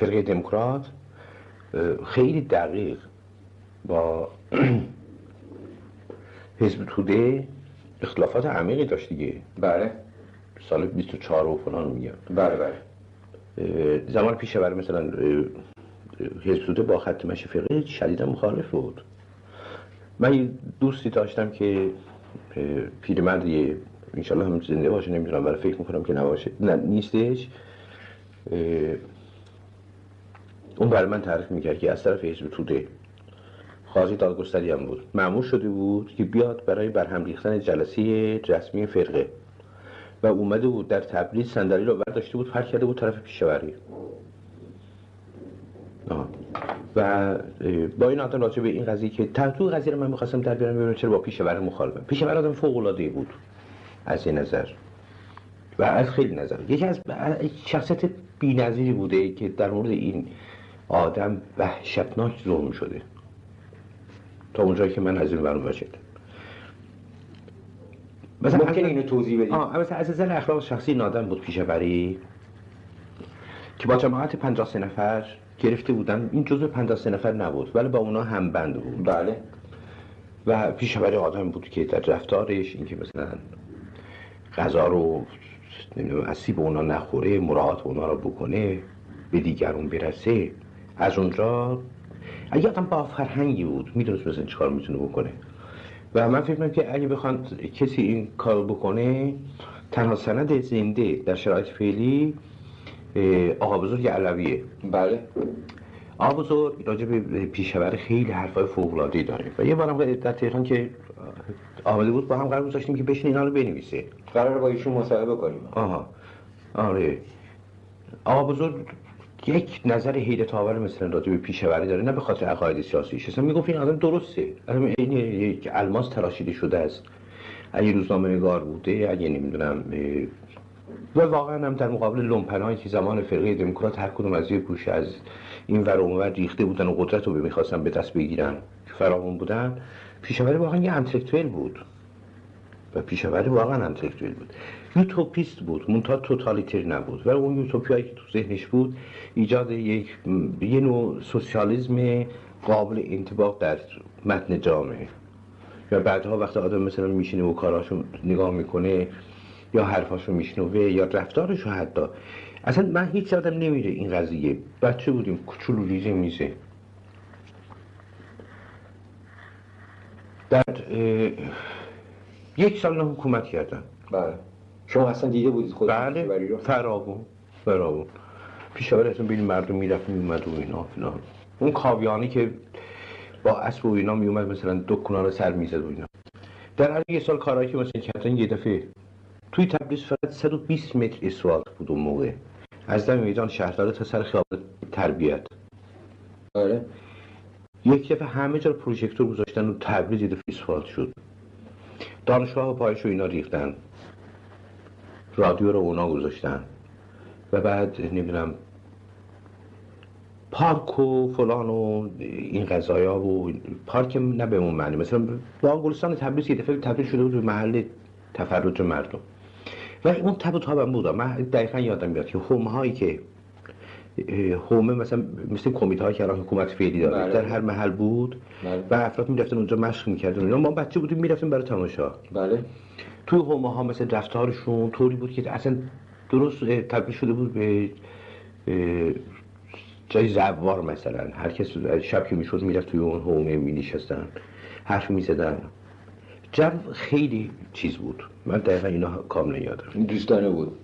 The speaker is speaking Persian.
فرقه دموکرات خیلی دقیق با حزب توده اختلافات عمیقی داشت دیگه. بله. سال 24 و فلان میگم. بله بله. زمان پیش بر مثلا حزب توده با خط مشی فقهی شدیدا مخالف بود. من یه دوستی داشتم که پیرمردیه، انشالله هم زنده باشه نمیدونم، ولی فکر میکنم که نباشه، نه نیستش. اون برای من تعریف میکرد که از طرف حزب توده قاضی دادگستری هم بود، مأمور شده بود که بیاد برای برهم ریختن جلسه رسمی فرقه و اومده بود در تبریز صندلی رو برداشته بود پرت کرده بود طرف پیشوری. و با این آدم راجع به این قضیه که تو قضیه رو من می‌خواستم در بیارم ببینم چرا با پیشور مخالفم. پیشور آدم فوق‌العاده‌ای بود از این نظر و از خیلی نظر. یکی از شخصیت بی‌نظیری بوده که در مورد این آدم وحشتناک ظلم شده تا اونجایی که من از این برام باشد. مثلا ممکن اینو توضیح بدید؟ مثلا از نظر اخلاق شخصی این آدم بود پیشوری که با جماعت 53 نفر گرفته بودن. این جزء 53 نفر نبود ولی با اونا هم بند بود. بله. و پیشوری آدم بود که در رفتارش اینکه مثلا غذا رو نمیدونم اسیب اونا نخوره، مراعات اونا رو بکنه، به دیگرون برسه. از اونجا اگه آدم با فرهنگی بود میدونست مثلا چیکار میتونه بکنه. و من فکر می‌کنم که اگه بخواد کسی این کار بکنه، تنها سند زنده در شرایط فعلی آقا بزرگ علویه. بله. آقا بزرگ راجع به پیشور خیلی حرفای فوق‌العاده‌ای داره و یه بارم در تهران که آمده بود با هم قرار گذاشتیم که بشین اینا رو بنویسه. قراره با ایشون مصاحبه کنیم. آره. آقا بزرگ یک نظر حیرت آور مثلا راجع به پیشوری داره، نه به خاطر عقاید سیاسیش، اصلا میگفت این آدم درسته، آدم این یک الماس تراشیده شده است. اگه روزنامه‌نگار بوده، اگه نمیدونم، و واقعا هم در مقابل لومپنایی که زمان فرقه دموکرات هر کدوم از یک گوشه از این ور و اون ور ریخته بودن و قدرت رو می‌خواستن به دست بگیرن فراوون بودن، پیشوری واقعا یه انتلکتوئل بود و پیشوری واقعا انتلکتوئل بود. یوتوپیست بود، منتها توتالیتر نبود و اون یوتوپیایی که تو ذهنش بود ایجاد یه نوع سوسیالیسم قابل انطباق در متن جامعه. یا بعدها وقتی آدم مثلا میشینه و کاراشو نگاه میکنه یا حرفاشو میشنوه یا رفتارشو، حتی اصلا من هیچ آدم نمیره این قضیه. بچه بودیم کوچولو ریزه میزه در یک سال نه حکومت کردن. بله. شما اصلا دیده بودید خود پیشوری رو؟ فراوون پیشوری اصلا بین مردم میرفت میومد و اینا فلان. اون کاویانی که با اسب و اینا میومد مثلا دکونا رو سر میزد و اینا. در هر یه سال کارهایی که مثلا کردن، یه دفعه توی تبریز فقط 120 متر اسفالت بود اون موقع، از دم میدان شهرداری تا سر خیابان تربیت. آره. یک دفعه همه جا پروژکتور گذاشتن و تبریز یه دفعه اسفالت شد. دانشگاه پایش رو اینا ریختن، رادیو رو اونا گذاشتن و بعد نمیدونم پارک و فلان و این قضایا و پارک نه به اون معنی، مثلا با گلستان تبریز یه دفعه تبدیل شده بود به محل تفرج مردم و اون تب و تابم بود. من دقیقا یادم میاد که حومه هایی که حومه مثلا مثل کمیته هایی که الان حکومت فعلی داره در هر محل بود. بله. و افراد میرفتن اونجا مشق میکردن. ما بچه بودیم میرفتیم برای تماشا. بله. توی حومه ها مثلا رفتارشون طوری بود که اصلا درست تبدیل شده بود به جای زوار. مثلا هر کس شب که میشد میرفت توی اون حومه مینشستن، حرف میزدن. جو خیلی چیز بود. من دقیقا اینا کاملا یادم. دوستانه بود.